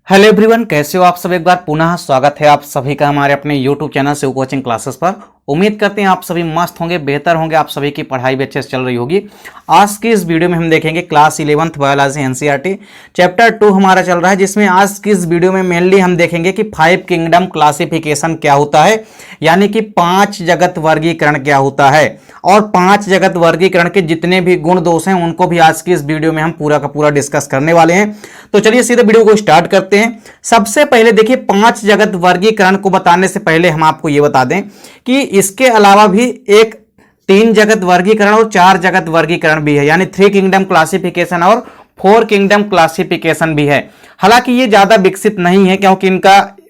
Hello everyone, कैसे हो आप सब। एक बार पुनः स्वागत है आप सभी का हमारे अपने यूट्यूब चैनल से कोचिंग क्लासेस पर। उम्मीद करते हैं आप सभी मस्त होंगे, बेहतर होंगे, आप सभी की पढ़ाई भी अच्छे से चल रही होगी। आज की इस वीडियो में हम देखेंगे class 11th biology NCERT chapter 2 हमारा चल रहा है, जिसमें आज की इस वीडियो में मेनली हम देखेंगे कि 5 किंगडम क्लासिफिकेशन क्या होता है, यानी कि 5 जगत वर्गीकरण क्या होता है, और 5 जगत वर्गीकरण के जितने भी गुण दोष हैं उनको भी आज की इस वीडियो में हम पूरा का पूरा डिस्कस करने वाले हैं। तो चलिए सीधे वीडियो को स्टार्ट करते हैं। सबसे पहले देखिए, 5 जगत वर्गीकरण को बताने से पहले हम आपको यह बता दें कि इसके अलावा भी एक 3 जगत वर्गीकरण और 4 जगत वर्गीकरण भी है, यानी 3 किंगडम क्लासिफिकेशन और 4 किंगडम क्लासिफिकेशन भी है। हालांकि ये ज्यादा विकसित नहीं है क्योंकि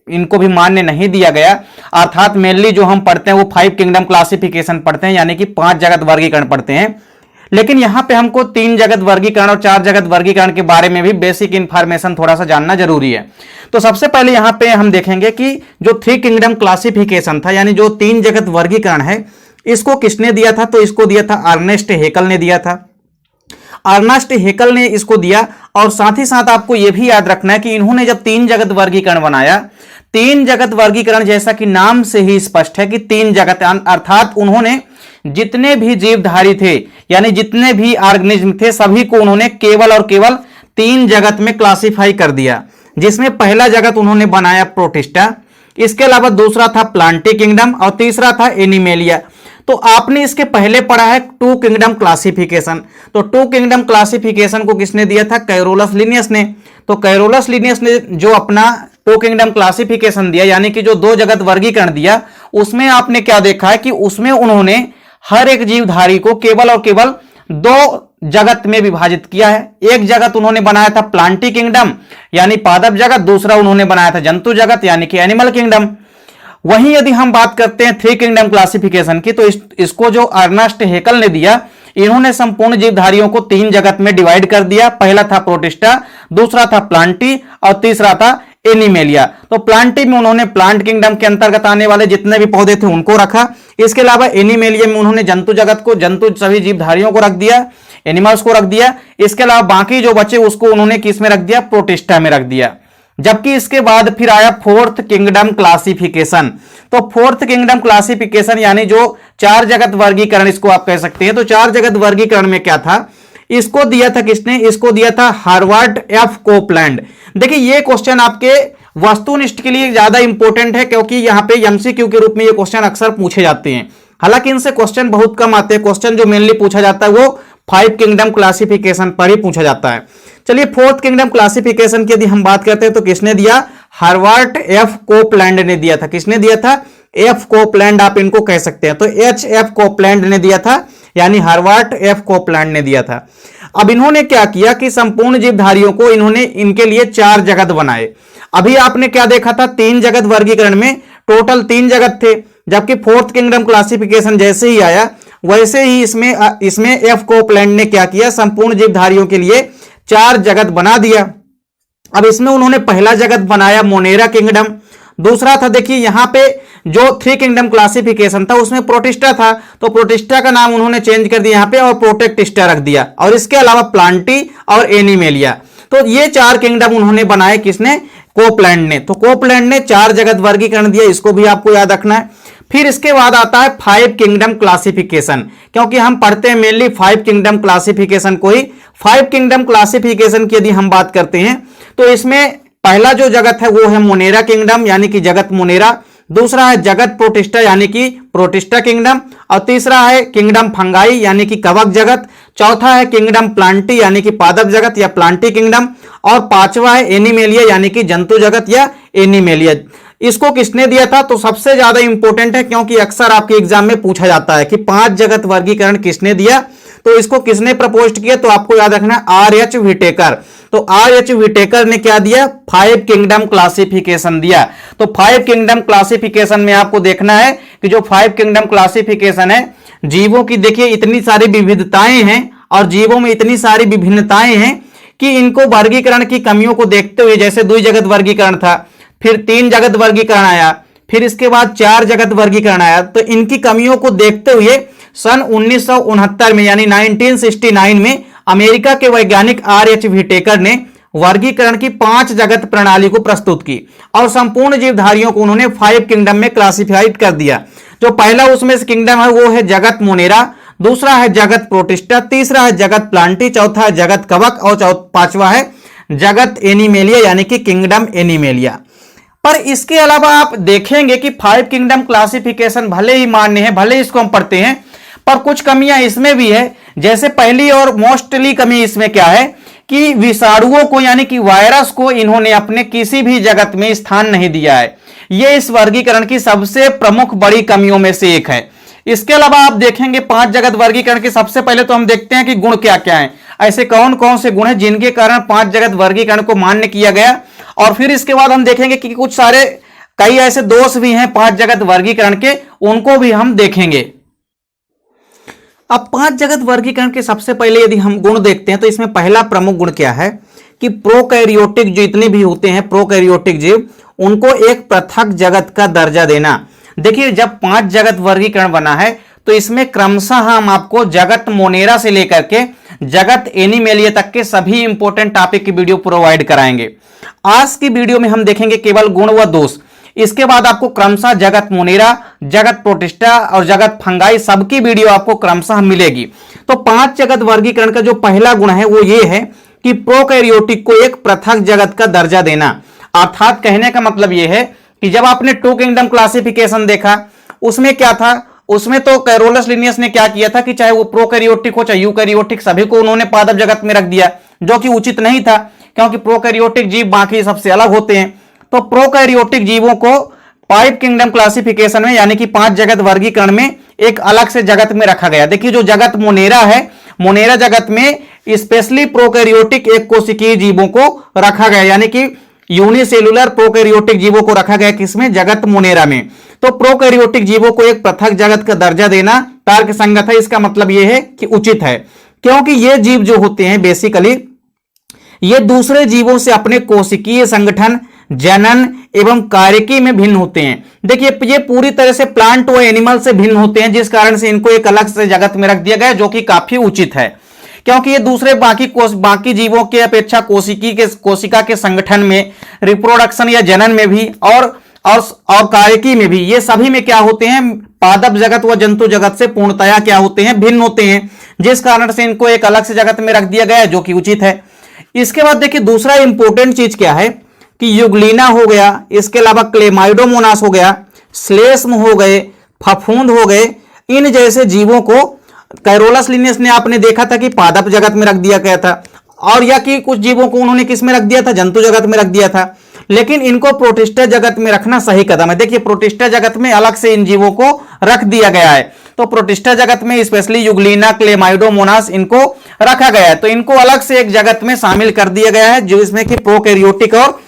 इनको भी मान्य नहीं दिया गया। अर्थात मेनली जो हम पढ़ते हैं वो 5 किंगडम क्लासिफिकेशन पढ़ते हैं, यानी कि 5 जगत वर्गीकरण पढ़ते हैं। लेकिन यहां पे हमको 3 जगत वर्गीकरण और 4 जगत वर्गीकरण के बारे में भी बेसिक इंफॉर्मेशन थोड़ा सा जानना जरूरी है। तो सबसे पहले यहां पे हम देखेंगे कि जो 3 किंगडम क्लासिफिकेशन था, यानी जो 3 जगत वर्गीकरण है, इसको किसने दिया था? तो इसको दिया था अर्नेस्ट हेकल ने दिया था। अर्नेस्ट हेकल ने इसको दिया। और साथ ही साथ आपको यह भी याद रखना है कि इन्होंने जब 3 जगत वर्गीकरण बनाया, 3 जगत वर्गीकरण जैसा कि नाम से ही स्पष्ट है कि 3 जगत, अर्थात उन्होंने जितने भी जीवधारी थे, यानी जितने भी ऑर्गेनिज्म थे, सभी को उन्होंने केवल और केवल 3 जगत में क्लासिफाई कर दिया। जिसमें पहला जगत उन्होंने बनाया प्रोटिस्टा, इसके अलावा दूसरा था प्लांटी किंगडम और तीसरा था एनिमेलिया। तो आपने इसके पहले पढ़ा है 2 किंगडम क्लासिफिकेशन। तो 2 किंगडम क्लासिफिकेशन को किसने दिया था? कैरोलस लिनियस ने। तो कैरोलस लिनियस ने जो अपना 2 किंगडम क्लासिफिकेशन दिया, यानी कि जो 2 जगत वर्गीकरण दिया, उसमें आपने क्या देखा है कि उसमें उन्होंने हर एक जीवधारी को केवल और केवल 2 जगत में विभाजित किया है। एक जगत उन्होंने बनाया था प्लांटी किंगडम, यानी पादप जगत, दूसरा उन्होंने बनाया था जंतु जगत, यानी कि एनिमल किंगडम। वहीं यदि हम बात करते हैं 3 किंगडम क्लासिफिकेशन की, तो इसको जो अर्नेस्ट हेकल ने दिया, इन्होंने संपूर्ण जीवधारियों को 3 जगत में डिवाइड कर दिया। पहला था प्रोटिस्टा, दूसरा था प्लांटी और तीसरा था एनिमेलिया। तो प्लांटी में उन्होंने प्लांट किंगडम के अंतर्गत आने वाले जितने भी पौधे थे उनको रखा। इसके अलावा एनिमेलिया में उन्होंने जंतु जगत को, जंतु सभी जीवधारियों को रख दिया, एनिमल्स को रख दिया। इसके अलावा बाकी जो बचे उसको उन्होंने किस में रख दिया? प्रोटिस्टा में रख दिया। जबकि इसके बाद फिर आया 4th किंगडम क्लासिफिकेशन। तो 4th किंगडम क्लासिफिकेशन यानी जो 4 जगत वर्गीकरण इसको आप कह सकते हैं। तो 4 जगत वर्गीकरण में क्या था? इसको दिया था किसने? इसको दिया था हार्वर्ड एफ कोपलैंड। देखिए ये क्वेश्चन आपके वस्तुनिष्ठ के लिए ज्यादा इंपॉर्टेंट है, क्योंकि यहां पे एमसीक्यू के रूप में ये क्वेश्चन अक्सर पूछे जाते हैं। हालांकि इनसे क्वेश्चन बहुत कम आते हैं। क्वेश्चन जो मेनली पूछा जाता है वो 5 किंगडम क्लासिफिकेशन पर ही पूछा जाता है। चलिए 4th किंगडम क्लासिफिकेशन की यदि हम बात करते हैं तो किसने दिया? हार्वर्ड एफ कोपलैंड ने दिया था। किसने दिया था? एफ कोपलैंड आप इनको कह सकते हैं। तो एफ कोपलैंड ने दिया था, यानी हार्वर्ड एफ कोपलैंड ने दिया था। अब इन्होंने क्या किया कि संपूर्ण जीवधारियों को इन्होंने इनके लिए 4 जगत बनाए। अभी आपने क्या देखा था? 3 जगत वर्गीकरण में टोटल 3 जगत थे, जबकि 4th किंगडम क्लासिफिकेशन जैसे ही आया वैसे ही इसमें एफ कोपलैंड ने क्या किया? संपूर्ण जीवधारियों के लिए 4 जगत बना दिया। अब इसमें उन्होंने पहला जगत बनाया मोनेरा किंगडम। दूसरा था, देखिए यहां पे जो 3 किंगडम क्लासिफिकेशन था उसमें प्रोटिस्टा था, तो प्रोटिस्टा का नाम उन्होंने चेंज कर दिया यहां पे और प्रोटेक्टिस्टा रख दिया। और इसके अलावा प्लांटी और एनिमेलिया। तो ये 4 किंगडम उन्होंने बनाए किसने? कोपलैंड ने। तो कोपलैंड ने 4 जगत वर्गीकरण दिया, इसको भी आपको याद रखना है। फिर इसके बाद आता है 5 किंगडम क्लासिफिकेशन, क्योंकि हम पढ़ते हैं मेनली 5 किंगडम क्लासिफिकेशन को ही। 5 किंगडम क्लासिफिकेशन की यदि हम बात करते हैं तो इसमें पहला जो जगत है वो है मोनेरा किंगडम, यानी कि जगत मोनेरा। दूसरा है जगत प्रोटिस्टा, यानी कि प्रोटिस्टा किंगडम। और तीसरा है किंगडम फंगाई, यानी कि कवक जगत। चौथा है किंगडम प्लांटी, यानी कि पादप जगत या प्लांटी किंगडम। और 5वां है एनिमेलिया, यानी कि जंतु जगत या एनिमेलिया। इसको किसने दिया था? तो सबसे ज्यादा इंपॉर्टेंट है, क्योंकि अक्सर आपके एग्जाम में पूछा जाता है कि 5 जगत वर्गीकरण किसने दिया। तो इसको किसने प्रपोज किया? तो आपको याद रखना है आर.एच. व्हिटेकर। तो आर.एच. व्हिटेकर ने क्या दिया? 5 किंगडम क्लासिफिकेशन दिया। तो 5 किंगडम क्लासिफिकेशन में आपको देखना है कि जो 5 किंगडम क्लासिफिकेशन है, जीवों की देखिए इतनी सारी विविधताएं हैं और जीवों में इतनी सारी विभिन्नताएं हैं कि इनको वर्गीकरण की कमियों को देखते हुए, जैसे 2 जगत वर्गीकरण था, फिर 3 जगत वर्गीकरण आया, फिर इसके बाद 4 जगत वर्गीकरण आया। तो इनकी कमियों को देखते हुए सन 1969 में, यानी 1969 में अमेरिका के वैज्ञानिक आर.एच. व्हिटेकर ने वर्गीकरण की 5 जगत प्रणाली को प्रस्तुत की और संपूर्ण जीवधारियों को उन्होंने 5 किंगडम में क्लासिफाइड कर दिया। जो पहला उसमें से किंगडम है वो है जगत मोनेरा, दूसरा है जगत प्रोटिस्टा, तीसरा है जगत प्लांटी, चौथा है जगत कवक और पांचवा है जगत एनिमेलिया यानी कि किंगडम एनिमेलिया। पर इसके अलावा आप देखेंगे कि 5 किंगडम क्लासिफिकेशन भले ही मान्य है, भले इसको हम पढ़ते हैं, पर कुछ कमियां इसमें भी है। जैसे पहली और मोस्टली कमी इसमें क्या है कि विषाणुओं को यानी कि वायरस को इन्होंने अपने किसी भी जगत में स्थान नहीं दिया है। यह इस वर्गीकरण की सबसे प्रमुख बड़ी कमियों में से एक है। इसके अलावा आप देखेंगे 5 जगत वर्गीकरण के सबसे पहले तो हम देखते हैं कि गुण क्या क्या हैं, ऐसे कौन कौन से गुण हैं जिनके कारण 5 जगत वर्गीकरण को मान्य किया गया। और फिर इसके बाद हम देखेंगे कि कुछ सारे कई ऐसे दोष भी हैं 5 जगत वर्गीकरण के, उनको भी हम देखेंगे। अब 5 जगत वर्गीकरण के सबसे पहले यदि हम गुण देखते हैं तो इसमें पहला प्रमुख गुण क्या है कि प्रोकैरियोटिक जो इतने भी होते हैं प्रोकैरियोटिक जीव, उनको एक पृथक जगत का दर्जा देना। देखिए जब 5 जगत वर्गीकरण बना है तो इसमें क्रमशः हम आपको जगत मोनेरा से लेकर के जगत एनिमेलिया तक के सभी इंपॉर्टेंट टॉपिक की वीडियो प्रोवाइड कराएंगे। आज की वीडियो में हम देखेंगे केवल गुण व दोष। इसके बाद आपको क्रमशः जगत मोनेरा, जगत प्रोटिस्टा और जगत फंगाई सबकी वीडियो आपको क्रमशः मिलेगी। तो 5 जगत वर्गीकरण का जो पहला गुण है वो ये है कि प्रोकैरियोटिक को एक पृथक जगत का दर्जा देना। अर्थात कहने का मतलब यह है कि जब आपने 2 किंगडम क्लासिफिकेशन देखा उसमें क्या था, उसमें तो कैरोलस लिनियस ने क्या किया था कि चाहे वो प्रोकैरियोटिक हो चाहे यूकैरियोटिक सभी को उन्होंने पादप जगत में रख दिया, जो कि उचित नहीं था क्योंकि प्रोकैरियोटिक जीव बाकी सबसे अलग होते हैं। तो प्रोकैरियोटिक जीवों को 5 किंगडम क्लासिफिकेशन में यानी कि 5 जगत वर्गीकरण में एक अलग से जगत में रखा गया। देखिए जो जगत मोनेरा है, मोनेरा जगत में स्पेशली प्रोकैरियोटिक एक कोशिकीय जीवों को रखा गया यानी कि यूनिसेलुलर प्रोकैरियोटिक जीवों को रखा गया किसमें, जगत मोनेरा में। तो प्रोकैरियोटिक जीवों को एक पृथक जगत का दर्जा देना तर्क संगत है। इसका मतलब यह है कि उचित है क्योंकि ये जीव जो होते हैं बेसिकली ये दूसरे जीवों से अपने कोशिकीय संगठन, जनन एवं कार्यकी में भिन्न होते हैं। देखिए ये पूरी तरह से प्लांट व एनिमल से भिन्न होते हैं, जिस कारण से इनको एक अलग से जगत में रख दिया गया जो कि काफी उचित है क्योंकि ये दूसरे बाकी जीवों के अपेक्षा कोशिका के संगठन में, रिप्रोडक्शन या जनन में भी और कार्यकी में भी, ये सभी में क्या होते हैं, पादप जगत व जंतु जगत से पूर्णतया क्या होते हैं, भिन्न होते हैं, जिस कारण से इनको एक अलग से जगत में रख दिया गया है जो कि उचित है। इसके बाद देखिए दूसरा इंपॉर्टेंट चीज क्या है कि युगलीना हो गया, इसके अलावा क्लेमाइडोमोनास हो गया, श्लेष्म हो गए, फफूंद हो गए, इन जैसे जीवों को कैरोलस लिनियस ने आपने देखा था कि पादप जगत में रख दिया गया था और या कि कुछ जीवों को उन्होंने किस में रख दिया था, जंतु जगत में रख दिया था। लेकिन इनको प्रोटिस्टा जगत में रखना सही कदम है। देखिए प्रोटिस्टा जगत में अलग से इन जीवों को रख दिया गया है। तो प्रोटिस्टा जगत में स्पेशली युगलीना, क्लेमाइडोमोनास इनको रखा गया है। तो इनको अलग से एक जगत में शामिल कर दिया गया है जिसमें कि प्रोकैरियोटिक और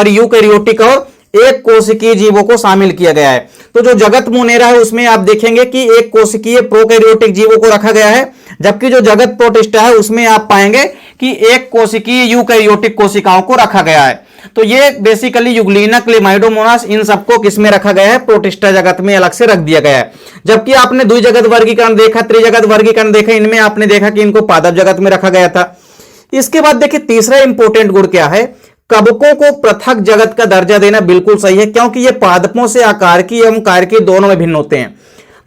यूकैरियोटिक और एक कोशिकीय जीवों को शामिल किया गया है। तो जो जगत मोनेरा है उसमें आप देखेंगे कि एक कोशिकीय प्रोकैरियोटिक जीवों को रखा गया है, जबकि जो जगत प्रोटिस्टा है उसमें आप पाएंगे कि एक कोशिकीय यूकैरियोटिक कोशिकाओं को रखा गया है। तो ये बेसिकली युगलीना, क्लेमाइडोमोनास इन सबको किसमें रखा गया है, प्रोटिस्टा जगत में अलग से रख दिया गया है। जबकि आपने द्विजगत वर्गीकरण देखा, त्रिजगत वर्गीकरण देखा, इनमें आपने देखा कि इनको पादप जगत में रखा गया था। इसके बाद देखिए तीसरा इंपॉर्टेंट गुण क्या है, कवकों को पृथक जगत का दर्जा देना बिल्कुल सही है क्योंकि ये पादपों से आकारकी एवं कार्यकी दोनों में भिन्न होते हैं।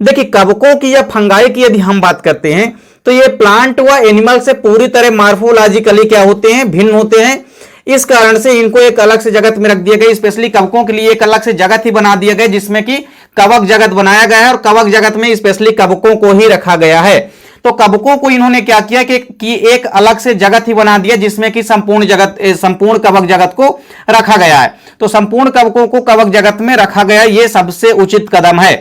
देखिए कवकों की या फंगाई की यदि हम बात करते हैं तो ये प्लांट व एनिमल से पूरी तरह मार्फोलॉजिकली क्या होते हैं, भिन्न होते हैं। इस कारण से इनको एक अलग से जगत में रख दिया गया। स्पेशली कवकों के लिए एक अलग से जगत ही बना दिया गया जिसमें कि कवक जगत बनाया गया है और कवक जगत में स्पेशली कवकों को ही रखा गया है। तो कवकों को इन्होंने क्या किया कि एक अलग से जगत ही बना दिया जिसमें कि संपूर्ण कवक जगत को रखा गया है। तो संपूर्ण कवकों को कवक जगत में रखा गया, ये सबसे उचित कदम है।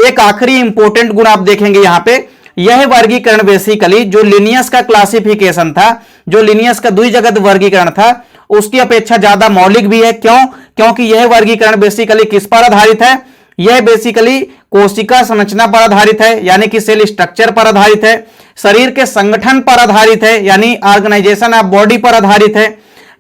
एक आखिरी इंपॉर्टेंट गुण आप देखेंगे यहां पे, यह वर्गीकरण बेसिकली जो लिनियस का क्लासिफिकेशन था, जो लिनियस का द्विजगत वर्गीकरण था, उसकी अपेक्षा ज्यादा मौलिक भी है। क्योंकि यह वर्गीकरण बेसिकली किस पर आधारित है, यह बेसिकली कोशिका संरचना पर आधारित है यानी कि सेल स्ट्रक्चर पर आधारित है, शरीर के संगठन पर आधारित है यानी ऑर्गेनाइजेशन ऑफ बॉडी पर आधारित है,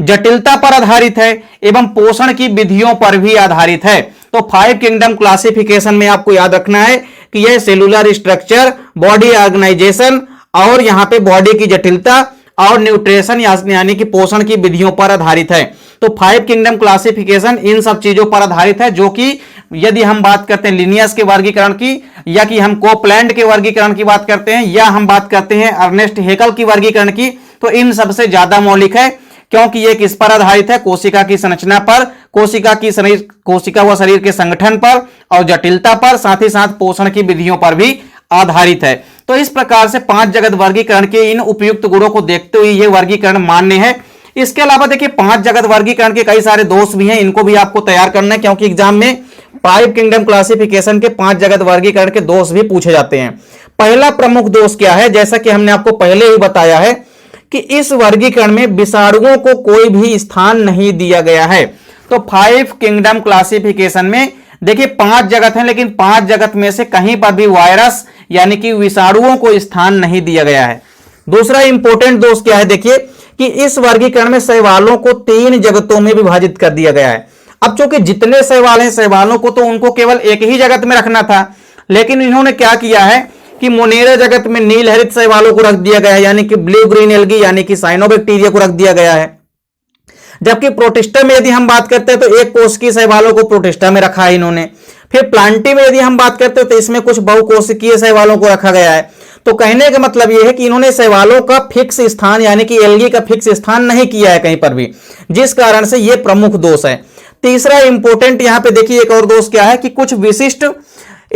जटिलता पर आधारित है एवं पोषण की विधियों पर भी आधारित है। तो 5 किंगडम क्लासिफिकेशन में आपको याद रखना है कि यह सेलुलर स्ट्रक्चर, बॉडी ऑर्गेनाइजेशन और यहां पे बॉडी की जटिलता और न्यूट्रिशन यानी कि पोषण की विधियों पर आधारित है। तो 5 किंगडम क्लासिफिकेशन इन सब चीजों पर आधारित है, जो कि यदि हम बात करते हैं लिनियस के वर्गीकरण की, या कि हम कोपलैंड के वर्गीकरण की बात करते हैं, या हम बात करते हैं अर्नेस्ट हेकल की वर्गीकरण की, तो इन सबसे ज्यादा मौलिक है, क्योंकि ये किस पर आधारित है? कोशिका की संरचना पर, कोशिका व शरीर के संगठन पर और जटिलता पर, साथ ही साथ पोषण की विधियों पर भी आधारित है। तो इस प्रकार से 5 जगत वर्गीकरण के इन उपयुक्त गुणों को देखते हुए यह वर्गीकरण मान्य है। इसके अलावा देखिए 5 जगत वर्गीकरण के कई सारे दोष भी हैं, इनको भी आपको तैयार करना है, क्योंकि एग्जाम में 5 किंगडम क्लासिफिकेशन के 5 जगत वर्गीकरण के दोष भी पूछे जाते हैं। पहला प्रमुख दोष क्या है? जैसा कि हमने आपको पहले ही बताया है कि इस वर्गीकरण में विषाणुओं को कोई भी स्थान नहीं दिया गया है। तो 5 किंगडम क्लासिफिकेशन में देखिए 5 जगत हैं, लेकिन 5 जगत में से कहीं पर भी वायरस यानी कि विषाणुओं को स्थान नहीं दिया गया है। दूसरा इंपॉर्टेंट दोष क्या है? देखिए कि इस वर्गीकरण में शैवालों को 3 जगतों में विभाजित कर दिया गया है। अब चूंकि जितने शैवाल हैं, शैवालों को तो उनको केवल एक ही जगत में रखना था, लेकिन इन्होंने क्या किया है कि मोनेरा जगत में नील हरित शैवालों को रख दिया गया है, यानी कि ब्लू ग्रीन एल्गी यानी कि साइनोबैक्टीरिया को रख दिया गया है। जबकि प्रोटिस्टा में यदि हम बात करते हैं तो एक कोशिकीय शैवालों को प्रोटिस्टा में रखा है इन्होंने। फिर प्लांटी में यदि हम बात करते हैं तो इसमें कुछ बहुकोशिकीय शैवालों को रखा गया है। तो कहने का मतलब यह है कि इन्होंने शैवालों का फिक्स स्थान यानी कि एल्गी का फिक्स स्थान नहीं किया है कहीं पर भी, जिस कारण से यह प्रमुख दोष है। तीसरा इंपॉर्टेंट यहां पे देखिए एक और दोष क्या है कि कुछ विशिष्ट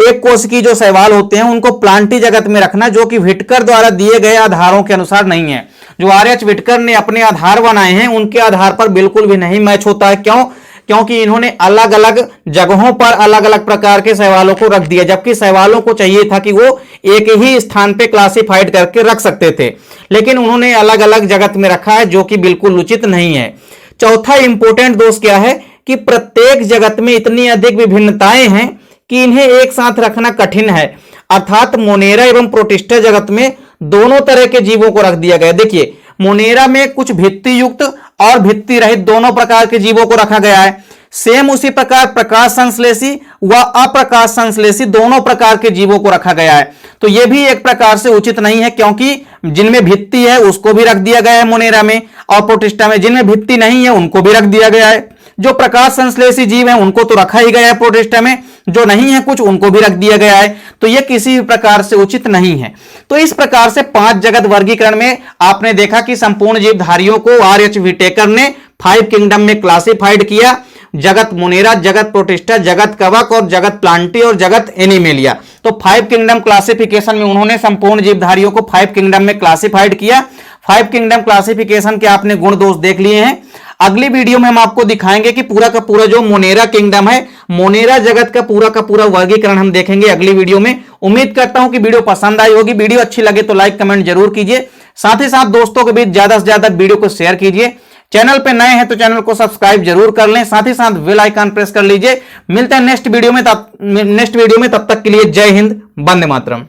एक कोशिकीय जो शैवाल होते हैं उनको प्लांटी जगत में रखना, जो कि व्हिटकर द्वारा दिए गए आधारों के अनुसार नहीं है। जो आर.एच. व्हिटकर ने अपने आधार बनाए हैं उनके आधार पर बिल्कुल भी नहीं मैच होता है। क्यों? क्योंकि इन्होंने अलग अलग जगहों पर अलग अलग प्रकार के शैवालों को रख दिया, जबकि शैवालों को चाहिए था कि वो एक ही स्थान पे क्लासिफाइड करके रख सकते थे, लेकिन उन्होंने अलग अलग जगत में रखा है, जो कि बिल्कुल उचित नहीं है। चौथा इंपॉर्टेंट दोष क्या है कि प्रत्येक जगत में इतनी अधिक विभिन्नताएं हैं कि इन्हें एक साथ रखना कठिन है। अर्थात मोनेरा एवं प्रोटिस्टा जगत में दोनों तरह के जीवों को रख दिया गया। देखिए मोनेरा में कुछ भित्ति युक्त और भित्ति रहित दोनों प्रकार के जीवों को रखा गया है। सेम उसी प्रकार प्रकाश संश्लेषी व अप्रकाश संश्लेषी दोनों प्रकार के जीवों को रखा गया है। तो यह भी एक प्रकार से उचित नहीं है, क्योंकि जिनमें भित्ति है उसको भी रख दिया गया है मोनेरा में, और प्रोटिस्टा में जिनमें भित्ति नहीं है उनको भी रख दिया गया है। जो प्रकाश संश्लेषी जीव है उनको तो रखा ही गया है प्रोटिस्टा में, जो नहीं है कुछ उनको भी रख दिया गया है। तो यह किसी भी प्रकार से उचित नहीं है। तो इस प्रकार से 5 जगत वर्गीकरण में आपने देखा कि संपूर्ण जीवधारियों को आर.एच. व्हिटेकर ने 5 किंगडम में क्लासिफाइड किया। जगत मोनेरा, जगत प्रोटिस्टा, जगत कवक और जगत प्लांटी और जगत एनिमेलिया। तो 5 किंगडम क्लासिफिकेशन में उन्होंने संपूर्ण जीवधारियों को 5 किंगडम में क्लासिफाइड किया। 5 किंगडम क्लासिफिकेशन के आपने गुण दोष देख लिए हैं। अगली वीडियो में हम आपको दिखाएंगे कि पूरा का पूरा जो मोनेरा किंगडम है, मोनेरा जगत का पूरा वर्गीकरण हम देखेंगे अगली वीडियो में। उम्मीद करता हूं कि वीडियो पसंद आई होगी। वीडियो अच्छी लगे तो लाइक कमेंट जरूर कीजिए, साथ ही साथ दोस्तों के बीच ज्यादा से ज्यादा वीडियो को शेयर कीजिए। चैनल पे नए हैं तो चैनल को सब्सक्राइब जरूर कर लें, साथ ही साथ बेल आइकन प्रेस कर लीजिए। मिलते हैं नेक्स्ट वीडियो में, तब तक के लिए जय हिंद, वंदे मातरम।